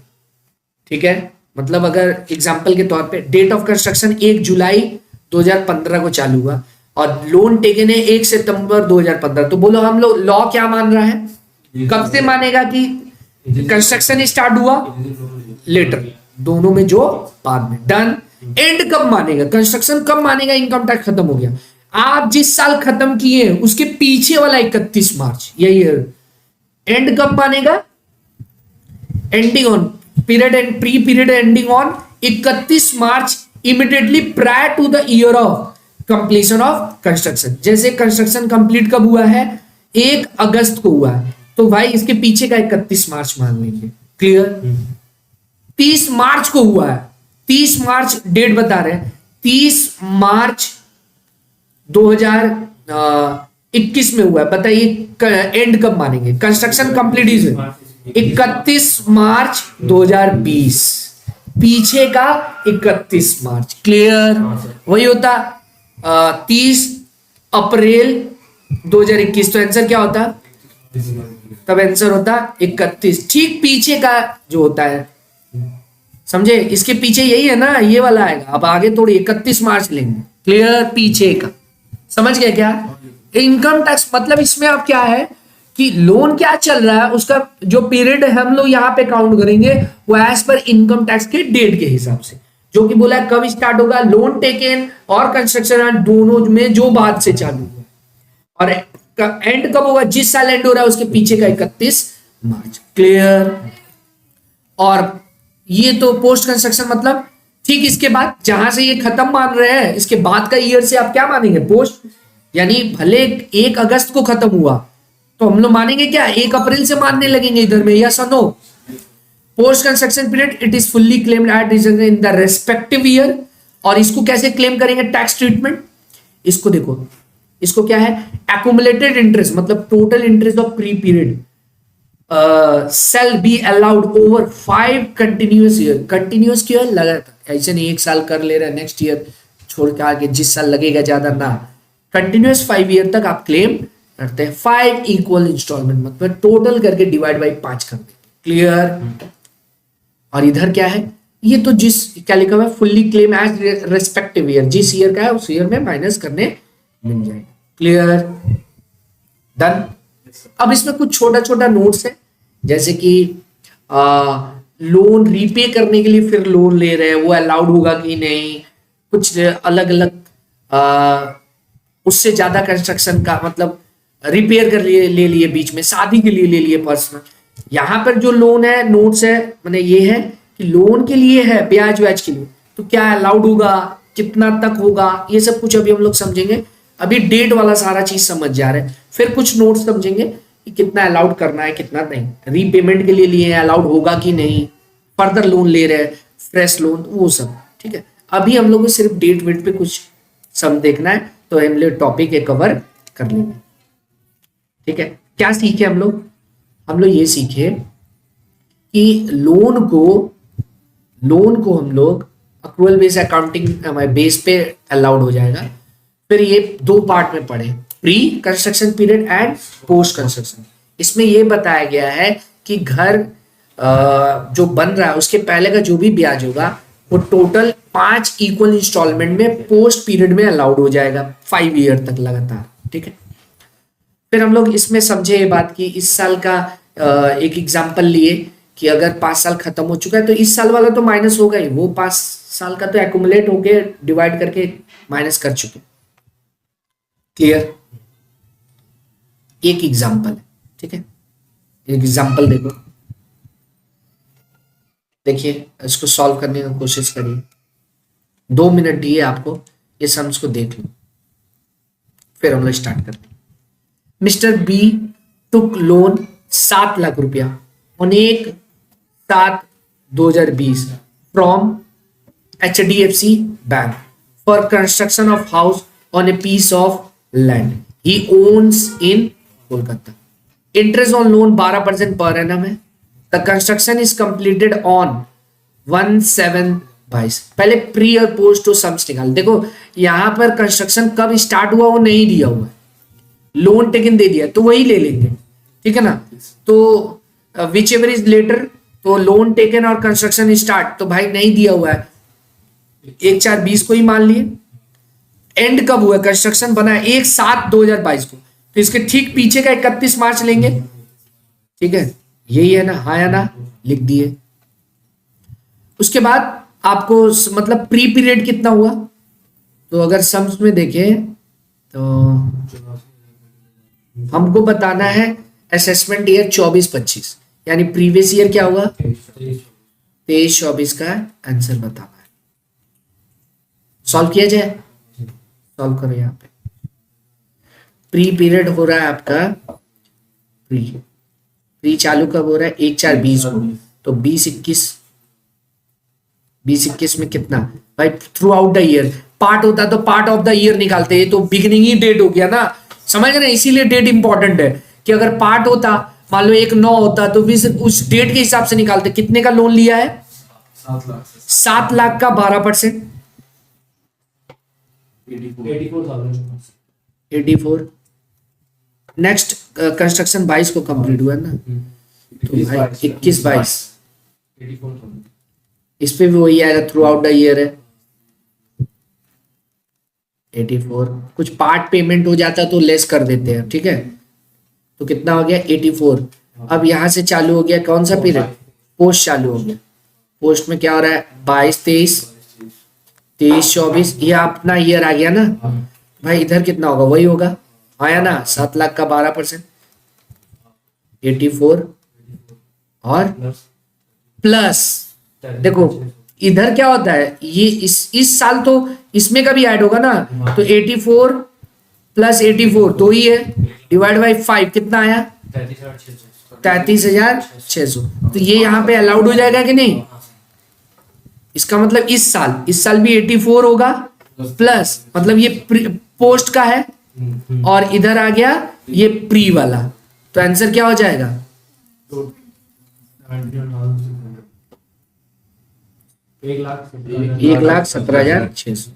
ठीक है। मतलब अगर एग्जांपल के तौर पे डेट ऑफ कंस्ट्रक्शन 1 जुलाई 2015 को चालू हुआ और लोन टेकन है 1 सितंबर 2015, तो बोलो हम लोग लॉ क्या मान रहा है, कब से मानेगा कि कंस्ट्रक्शन स्टार्ट हुआ, लेटर, दोनों में जो बाद में, डन। एंड कब मानेगा, कंस्ट्रक्शन कब मानेगा, इनकम टैक्स खत्म हो गया, आप जिस साल खत्म किए उसके पीछे वाला 31 मार्च, यही है। एंड कब मानेगा, ending on period and pre period ending on 31 March immediately prior to the year of completion of construction. जैसे कंस्ट्रक्शन कंप्लीट कब हुआ है, 1 अगस्त को हुआ है, तो भाई इसके पीछे का 31 मार्च मान लेंगे, क्लियर। 30 मार्च को हुआ है, 30 मार्च डेट बता रहे हैं, 30 मार्च 2021 में हुआ है, बताइए एंड कब मानेंगे, कंस्ट्रक्शन कंप्लीट इज 31 मार्च 2020, पीछे का 31 मार्च, क्लियर। वही होता 30 अप्रैल 2021, तो आंसर क्या होता, तब आंसर होता 31, ठीक पीछे का जो होता है, समझे। इसके पीछे यही है ना, ये वाला आएगा, अब आगे थोड़ी 31 मार्च लेंगे, क्लियर, पीछे का, समझ गए क्या। इनकम टैक्स मतलब इसमें अब क्या है कि लोन क्या चल रहा है उसका जो पीरियड हम लोग यहाँ पे काउंट करेंगे वो एज पर इनकम टैक्स के डेट के हिसाब से, जो कि बोला है कब स्टार्ट होगा, लोन टेकन और कंस्ट्रक्शन दोनों में जो बाद से चालू हुआ, और एंड कब होगा, जिस साल एंड हो रहा है उसके पीछे का 31 मार्च। क्लियर। और ये तो पोस्ट कंस्ट्रक्शन मतलब ठीक इसके बाद जहां से ये खत्म मान रहे हैं इसके बाद का ईयर से आप क्या मानेंगे, पोस्ट। यानी भले 1 अगस्त को खत्म हुआ तो हम लोग मानेंगे क्या, 1 अप्रैल से मानने लगेंगे इधर में, या सनो। Post construction period it is fully claimed at in the respective year. और इसको कैसे क्लेम करेंगे, टैक्स ट्रीटमेंट। इसको देखो, इसको क्या है, एक्यूमुलेटेड इंटरेस्ट मतलब total interest of pre period shall be allowed over 5 continuous year। Continuous क्यों है, लगातार, ऐसे नहीं 1 साल कर ले रहे नेक्स्ट ईयर छोड़ के आगे जिस साल लगेगा ज्यादा ना, कंटिन्यूस 5 ईयर तक आप क्लेम करते हैं। 5 इक्वल इंस्टॉलमेंट मतलब टोटल करके डिवाइड बाई 5 कर देते। क्लियर। और इधर क्या है, ये तो जिस क्या लिखा हुआ है, fully claim as respective year, जिस ईयर का है उस ईयर में माइनस करने मिल जाएगा। Clear, done. अब इसमें कुछ छोटा छोटा नोट्स है, जैसे कि लोन रीपे करने के लिए फिर लोन ले रहे हैं वो अलाउड होगा कि नहीं, कुछ अलग अलग उससे ज्यादा कंस्ट्रक्शन का मतलब रिपेयर कर लिए ले लिए, बीच में शादी के लिए ले लिए पर्सनल। यहाँ पर जो लोन है नोट्स है मैंने ये है कि लोन के लिए है, ब्याज व्याज के लिए, तो क्या अलाउड होगा, कितना तक होगा, ये सब कुछ अभी हम लोग समझेंगे। अभी डेट वाला सारा चीज समझ जा रहे हैं, फिर कुछ नोट्स समझेंगे कि कितना अलाउड करना है कितना नहीं, रीपेमेंट के लिए लिए अलाउड होगा कि नहीं, फर्दर लोन ले रहे हैं फ्रेश लोन, वो सब ठीक है। अभी हम लोग को सिर्फ डेट वेट पे कुछ सम देखना है, तो हम लोग टॉपिक कवर कर लेंगे। ठीक है, क्या सीखे हम लोग ये सीखे कि लोन को हम लोग अक्रूवल बेस अकाउंटिंग बेस पे अलाउड हो जाएगा। फिर ये 2 पार्ट में पढ़े, pre construction period and post construction. इसमें ये बताया गया है कि घर जो बन रहा है उसके पहले का जो भी ब्याज होगा वो टोटल 5 इक्वल इंस्टॉलमेंट में पोस्ट पीरियड में अलाउड हो जाएगा 5 ईयर तक लगातार। ठीक है, फिर हम लोग इसमें समझे ये बात कि इस साल का एक एग्जाम्पल लिए कि अगर 5 साल खत्म हो चुका है तो इस साल वाला तो माइनस होगा ही, वो 5 साल का तो एक्यूमुलेट होके डिवाइड करके माइनस कर चुके। क्लियर, एक एग्जाम्पल है। ठीक है, एग्जाम्पल देखो, देखिए इसको सॉल्व करने की कोशिश करिए। 2 मिनट दिए आपको, ये सम्स को देख लो, फिर हम लोग स्टार्ट करते हैं। Mister B took loan 7 lakh रुपया on 1/7/2020 from HDFC bank for construction of house on a piece of land he owns in Kolkata. Interest on loan 12% per annum है। The construction is completed on 1/7/22। पहले pre और post two sums निकाल। देखो यहां पर construction कब start हुआ वो नहीं दिया हुआ है, लोन टेकन दे दिया तो वही ले लेंगे। ठीक है ना, तो विच एवर इज लेटर, तो लोन टेकन और कंस्ट्रक्शन स्टार्ट तो भाई नहीं दिया हुआ है, 1/4/20 को ही मान लिए। एंड कब हुआ, कंस्ट्रक्शन बना 1/7/2022 को, तो इसके ठीक पीछे का 31 मार्च लेंगे। ठीक है, यही है ना, हाँ या ना, लिख दिए। उसके बाद आपको मतलब प्री पीरियड कितना हुआ, तो अगर सम्स में देखें तो हमको बताना है असेसमेंट ईयर 24-25, यानी प्रीवियस ईयर क्या हुआ 23-24 का आंसर बताना है। सॉल्व किया जाए, सॉल्व करो। यहाँ पे प्री पीरियड हो रहा है आपका, प्री चालू कब हो रहा है 1/4/20 को, तो 20-21 में कितना भाई, through out the year. Part होता तो पार्ट ऑफ द ईयर निकालते, ये तो बिगिनिंग ही डेट हो गया ना, समझ रहे हैं, इसीलिए डेट इंपॉर्टेंट है कि अगर पार्ट होता मान लो 1/9 होता तो उस डेट के हिसाब से निकालते। कितने का लोन लिया है 7 लाख का 12% 84। नेक्स्ट कंस्ट्रक्शन 22 को कंप्लीट हुआ ना, तो भाई 21-22 इस पे भी वही आएगा, थ्रू आउट द ईयर है 84। कुछ पार्ट पेमेंट हो जाता तो लेस कर देते हैं। ठीक है, तो कितना हो गया 84। अब यहां से चालू हो गया कौन सा पीरियड, पोस्ट चालू हो गया। पोस्ट में क्या हो रहा है 22-23 23-24 ये अपना ईयर आ गया ना भाई, इधर कितना होगा वही होगा, आया ना 7 लाख का 12%, 84 और प्लस देखो इधर क्या होता है, ये इस साल तो इसमें का भी ऐड होगा ना, तो 84 प्लस 84 दो ही है, डिवाइड बाई 5 कितना आया 33,600। तो ये यहाँ पे अलाउड हो जाएगा कि नहीं, इसका मतलब इस साल भी 84 होगा प्लस, मतलब ये पोस्ट का है और इधर आ गया ये प्री वाला, तो आंसर क्या हो जाएगा 1,17,600।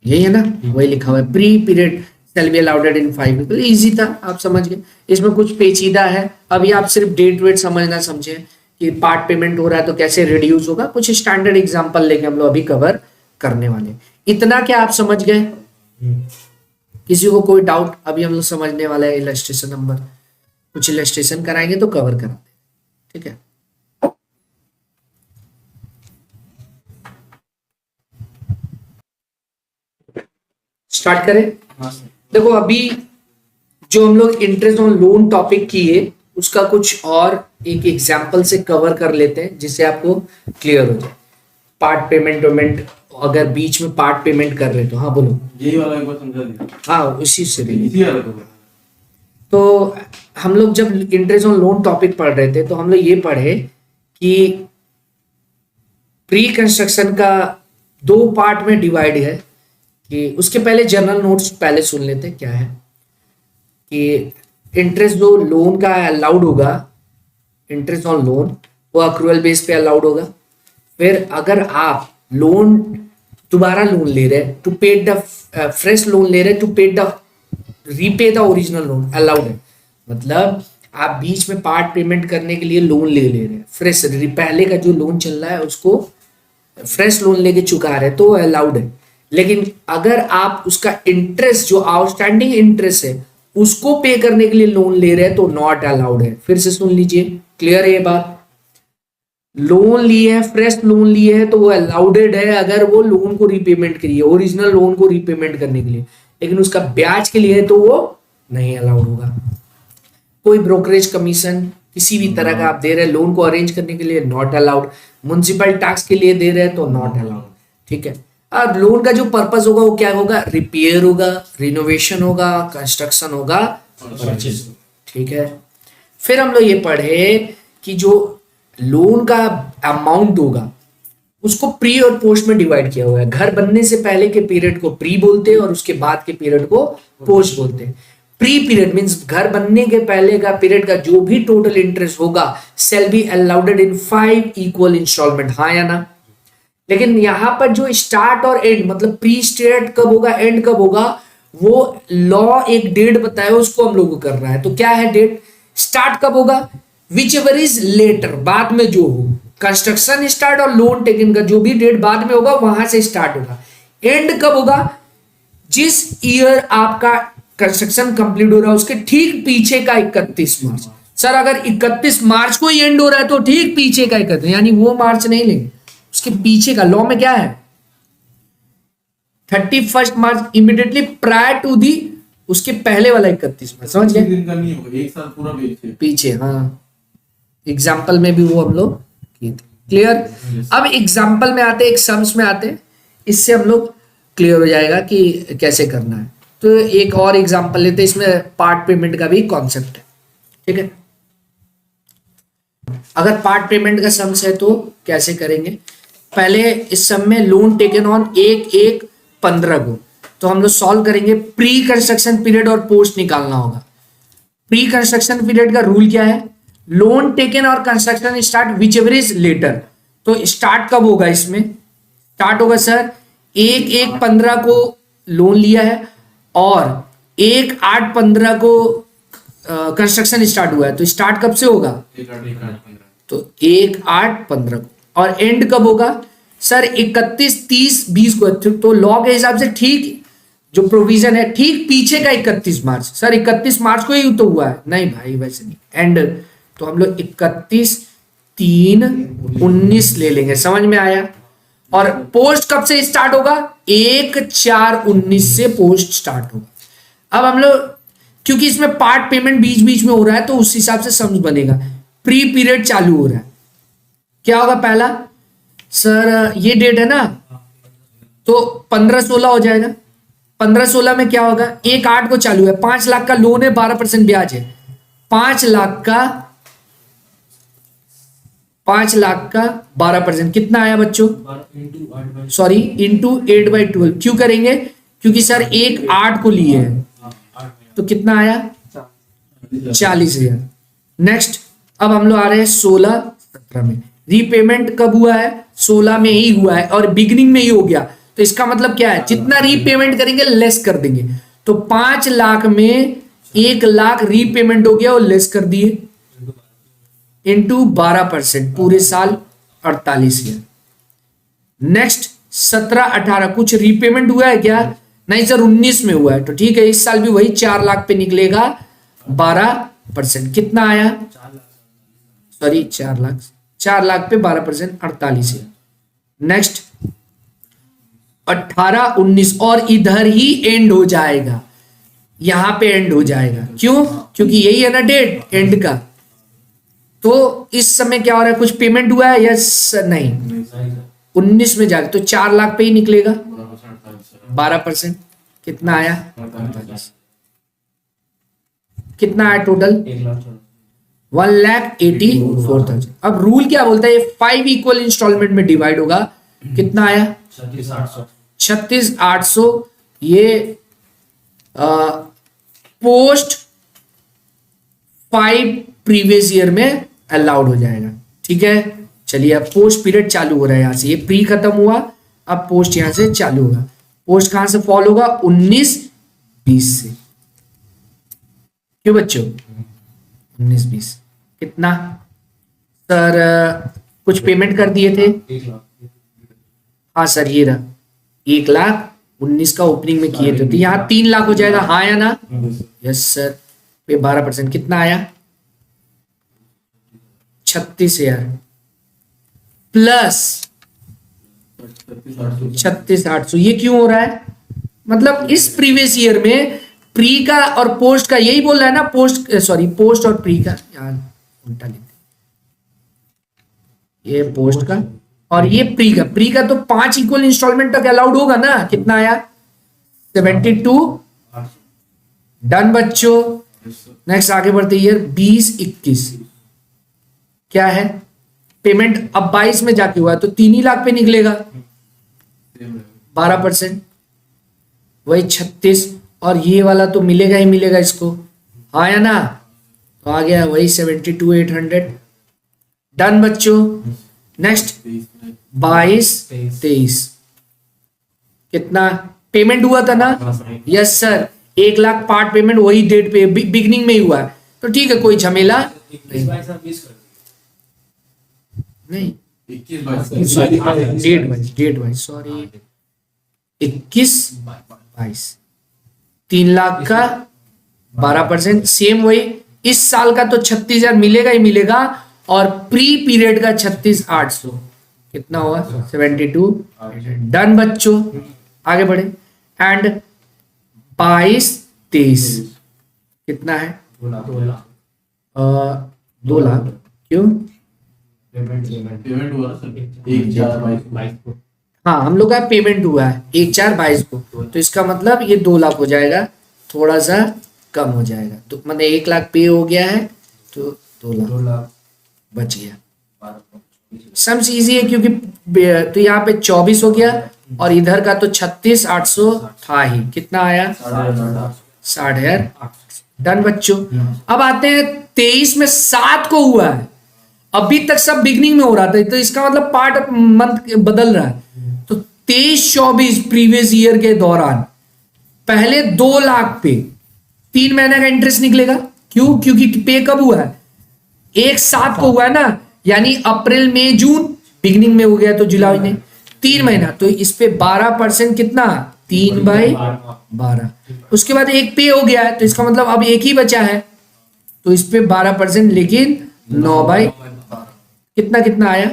यही है ना, वही लिखा हुआ है, pre period shall be allowed in 5 people। Easy था, आप समझ गए, इसमें कुछ पेचीदा है, अभी आप सिर्फ डेट वेट समझना समझे कि पार्ट पेमेंट हो रहा है तो कैसे रिड्यूस होगा, कुछ स्टैंडर्ड एग्जांपल लेके हम लोग अभी कवर करने वाले। इतना क्या आप समझ गए, किसी को कोई डाउट, अभी हम लोग समझने वाले हैं इलस्ट्रेशन नंबर, कुछ इलस्ट्रेशन कराएंगे तो कवर करा देंगे, ठीक है। स्टार्ट करें। देखो अभी जो हम लोग इंटरेस्ट ऑन लोन टॉपिक किए उसका कुछ और एक एग्जांपल से कवर कर लेते हैं जिससे आपको क्लियर हो जाए। पार्ट पेमेंट अगर बीच में पार्ट पेमेंट कर रहे तो, हाँ बोलो, यही वाला एक बार समझा दिया। हाँ उसी से इसी वाला को। तो हम लोग जब इंटरेस्ट ऑन लोन टॉपिक पढ़ रहे थे तो हम लोग ये पढ़े कि प्री कंस्ट्रक्शन का 2 पार्ट में डिवाइड है, कि उसके पहले जनरल नोट्स पहले सुन लेते हैं क्या है, कि इंटरेस्ट जो लोन का अलाउड होगा, इंटरेस्ट ऑन लोन वो अक्रूवल बेस पे अलाउड होगा। फिर अगर आप लोन दोबारा लोन ले रहे हैं टू पे द फ्रेश लोन ले रहे हैं टू पे the repay the original loan, allowed है। मतलब आप बीच में पार्ट पेमेंट करने के लिए लोन ले रहे हैं, फ्रेश पहले का जो लोन चल रहा है उसको फ्रेश लोन लेके चुका रहे तो अलाउड है। लेकिन अगर आप उसका इंटरेस्ट जो आउटस्टैंडिंग इंटरेस्ट है उसको पे करने के लिए लोन ले रहे हैं तो नॉट अलाउड है। फिर से सुन लीजिए, क्लियर है ये बात, लोन लिए है, फ्रेश लोन लिए है तो वो अलाउडेड है अगर वो लोन को रीपेमेंट करिए, ओरिजिनल लोन को रीपेमेंट करने के लिए, लेकिन उसका ब्याज के लिए तो वो नहीं अलाउड होगा। कोई ब्रोकरेज कमीशन किसी भी तरह का आप दे रहे हैं लोन को अरेंज करने के लिए, नॉट अलाउड। म्युनिसिपल टैक्स के लिए दे रहे हैं तो नॉट अलाउड, ठीक है। और लोन का जो पर्पस होगा वो क्या होगा, रिपेयर होगा, रिनोवेशन होगा, कंस्ट्रक्शन होगा, परचेज, ठीक है। फिर हम लोग ये पढ़े कि जो लोन का अमाउंट होगा उसको प्री और पोस्ट में डिवाइड किया हुआ है। घर बनने से पहले के पीरियड को प्री बोलते हैं और उसके बाद के पीरियड को पोस्ट बोलते हैं। प्री पीरियड मींस घर बनने के पहले का पीरियड का जो भी टोटल इंटरेस्ट होगा shall be allowed in 5 equal instalment, हाँ या ना। लेकिन यहां पर जो स्टार्ट और एंड, मतलब प्री स्टार्ट कब होगा एंड कब होगा, वो लॉ एक डेट बताया उसको हम लोग को कर रहा है। तो क्या है डेट, स्टार्ट कब होगा, विच एवर इज लेटर, बाद में जो हो, कंस्ट्रक्शन स्टार्ट और लोन टेकन का जो भी डेट बाद में होगा वहां से स्टार्ट होगा। एंड कब होगा, जिस ईयर आपका कंस्ट्रक्शन कंप्लीट हो रहा है उसके ठीक पीछे का 31 मार्च। सर अगर 31 मार्च को ही एंड हो रहा है तो ठीक पीछे का 31, यानी वो मार्च नहीं लेंगे, उसके पीछे का। लॉ में क्या है 31 March immediately prior to the, उसके पहले वाला 31 मार्च, समझ गए। दिन का नहीं होगा, एक साल पूरा पीछे, हाँ एग्जाम्पल में भी वो हम लोग किए थे, क्लियर। अब एग्जाम्पल में आते, एक सम्स में आते, इससे हम लोग क्लियर हो जाएगा कि कैसे करना है। तो एक और एग्जाम्पल लेते, इसमें पार्ट पेमेंट का भी कॉन्सेप्ट है, ठीक है। अगर पार्ट पेमेंट का सम्स है तो कैसे करेंगे, पहले इस सम में लोन टेकन ऑन 1/1/15 को, तो हम लोग सॉल्व करेंगे। प्री कंस्ट्रक्शन पीरियड और पोस्ट निकालना होगा। प्री कंस्ट्रक्शन पीरियड का रूल क्या है, लोन टेकन और construction start whichever is later. तो स्टार्ट कब होगा, इसमें स्टार्ट होगा सर 1/1/15 को लोन लिया है और 1/8/15 को कंस्ट्रक्शन स्टार्ट हुआ है, तो स्टार्ट कब से होगा, तो 1/8/15 को। और एंड कब होगा सर 31/30/20 को। तो लॉ के हिसाब से ठीक जो प्रोविजन है ठीक पीछे का 31 मार्च। सर 31 मार्च को ही तो हुआ है, नहीं भाई वैसे नहीं, एंड। तो हम लोग 31/3/19 ले लेंगे, समझ में आया। और पोस्ट कब से स्टार्ट होगा? 1/4/19 से पोस्ट स्टार्ट होगा। अब हम लोग क्योंकि इसमें पार्ट पेमेंट बीच बीच में हो रहा है तो उस हिसाब से समझ बनेगा। प्री पीरियड चालू हो रहा है, क्या होगा पहला? सर ये डेट है ना, तो 15/16 हो जाएगा। 15/16 में क्या होगा? 1/8 को चालू है, 5 लाख का लोन है, 12% ब्याज है। 5 लाख का 12% कितना आया बच्चों? सॉरी इंटू 8/12 क्यों करेंगे? क्योंकि सर 1/8 को लिए हैं तो कितना आया? 40,000। नेक्स्ट अब हम लोग आ रहे हैं 16-17 में। रीपेमेंट कब हुआ है? 16 में ही हुआ है और बिगिनिंग में ही हो गया, तो इसका मतलब क्या है? जितना रीपेमेंट करेंगे लेस कर देंगे। तो 5 लाख में 1 लाख रीपेमेंट हो गया और लेस कर दिए इंटू 12%, पूरे साल 48,000। नेक्स्ट 17-18 कुछ रीपेमेंट हुआ है क्या? नहीं सर 19 में हुआ है, तो ठीक है इस साल भी वही 4 लाख पे निकलेगा 12%। कितना आया? सॉरी 4 लाख पे 12% 48,000। नेक्स्ट 18-19 और इधर ही एंड हो जाएगा, यहां पे एंड हो जाएगा। क्यों? क्योंकि यही है ना डेट एंड का। तो इस समय क्या हो रहा है? कुछ पेमेंट हुआ है? यस नहीं, 19 में जाएगा तो 4 लाख पे ही निकलेगा 12%। कितना आया? 48। कितना आया टोटल? 1,84,000। अब रूल क्या बोलता है? 5 इक्वल इंस्टॉलमेंट में डिवाइड होगा। कितना आया? 36,800। ये पोस्ट 5 प्रीवियस ईयर में अलाउड हो जाएगा। ठीक है, चलिए अब पोस्ट पीरियड चालू हो रहा है। यहां से ये प्री खत्म हुआ, अब पोस्ट यहां से चालू होगा। पोस्ट कहां से फॉल होगा? 19-20 से। क्यों बच्चों? 19-20 कितना? सर कुछ पेमेंट कर दिए थे। हाँ सर ये रहा 1,19,000 का ओपनिंग में किए थे, तो यहाँ 3 लाख हो जाएगा। हाँ या ना? Yes sir. पे 12% कितना आया? 36,000 प्लस 36,800। ये क्यों हो रहा है? मतलब इस प्रीवियस ईयर में प्री का और पोस्ट का यही बोल रहा है ना, पोस्ट सॉरी पोस्ट और प्री का, यार उल्टा लिख दिया। ये पोस्ट का और ये प्री का। प्री का तो 5 इक्वल इंस्टॉलमेंट तक अलाउड होगा ना। कितना आया? 72। डन बच्चों। नेक्स्ट आगे बढ़ते ईयर 20-21 क्या है? पेमेंट अब 22 में जाके हुआ है तो 3 ही लाख पे निकलेगा 12%, वही 36। और ये वाला तो मिलेगा ही मिलेगा इसको, हाँ या ना? तो आ गया वही 72,800। डन बच्चों। नेक्स्ट 22-23 कितना पेमेंट हुआ था ना? Yes sir 1 lakh part payment वही डेट पे बिगनिंग में ही हुआ है, तो ठीक है कोई झमेला नहीं। डेट वाइज सॉरी 21-22 3 लाख का 12%। सेम वही इस साल का तो 36,000 मिलेगा ही मिलेगा और प्री पीरियड का 36,800 कितना हुआ? 72। डन बच्चों आगे बढ़े। एंड 22-23 कितना है? 2 लाख। क्यों? पेमेंट हुआ ना सर 1/4/22 को। हाँ हम लोग का पेमेंट हुआ है 1/4/22 को, तो इसका मतलब ये 2 लाख हो जाएगा, थोड़ा सा कम हो जाएगा। तो मतलब 1 लाख पे हो गया है तो 2 लाख बच गया। समझ इजी है क्योंकि तो यहाँ पे 24 हो गया और इधर का तो 36,800 था ही। कितना आया? 60,000। डन बच्चों। अब आते हैं 23 में 7 को हुआ है, अभी तक सब बिगनिंग में हो रहा था, तो इसका मतलब पार्ट मंथ बदल रहा है। तो 23-24 प्रीवियस ईयर के दौरान पहले 2 लाख पे 3 महीने का इंटरेस्ट निकलेगा। क्यों? क्योंकि पे कब हुआ है? 1/7 को हुआ है ना, यानी अप्रैल मई जून बिगनिंग में हो गया तो जुलाई में 3 महीना, तो इस पे 12% कितना? 3/12। उसके बाद एक पे हो गया है तो इसका मतलब अब एक ही बचा है तो इस पे 12%, लेकिन 9/12 कितना कितना आया?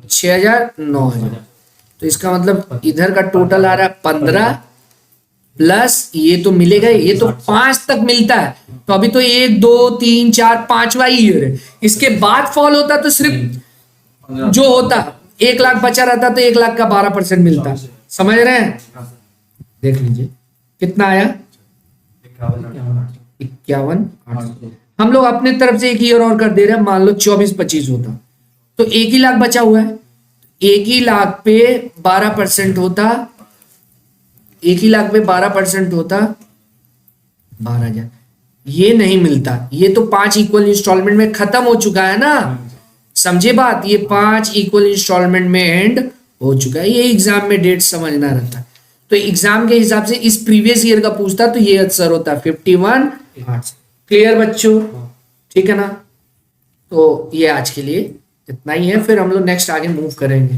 6,000 9,000। तो इसका मतलब इधर का टोटल आ रहा है 15 प्लस ये तो मिलेगा, ये तो 5 तक मिलता है। तो अभी तो 1 2 3 4 5वां ईयर है। इसके बाद फॉल होता तो सिर्फ जो होता 1 लाख बचा रहता तो 1 लाख का 12% मिलता। समझ रहे हैं? देख लीजिए कितना आया 51,800। हम लोग अपने तरफ से 1 ईयर और कर दे रहे हैं, मान लो 24-25 होता तो 1 ही लाख बचा हुआ है। 1 ही लाख पे 12% होता, 1 ही लाख पे 12% होता 12,000। ये नहीं मिलता, ये तो 5 इक्वल इंस्टॉलमेंट में खत्म हो चुका है ना। समझे बात? ये 5 इक्वल इंस्टॉलमेंट में एंड हो चुका है। ये एग्जाम में डेट समझना रहता है। तो एग्जाम के हिसाब से इस प्रीवियस ईयर का पूछता तो ये आंसर होता 51,800। क्लियर बच्चों? ठीक है ना? तो ये आज के लिए इतना ही है, फिर हम लोग नेक्स्ट आगे मूव करेंगे।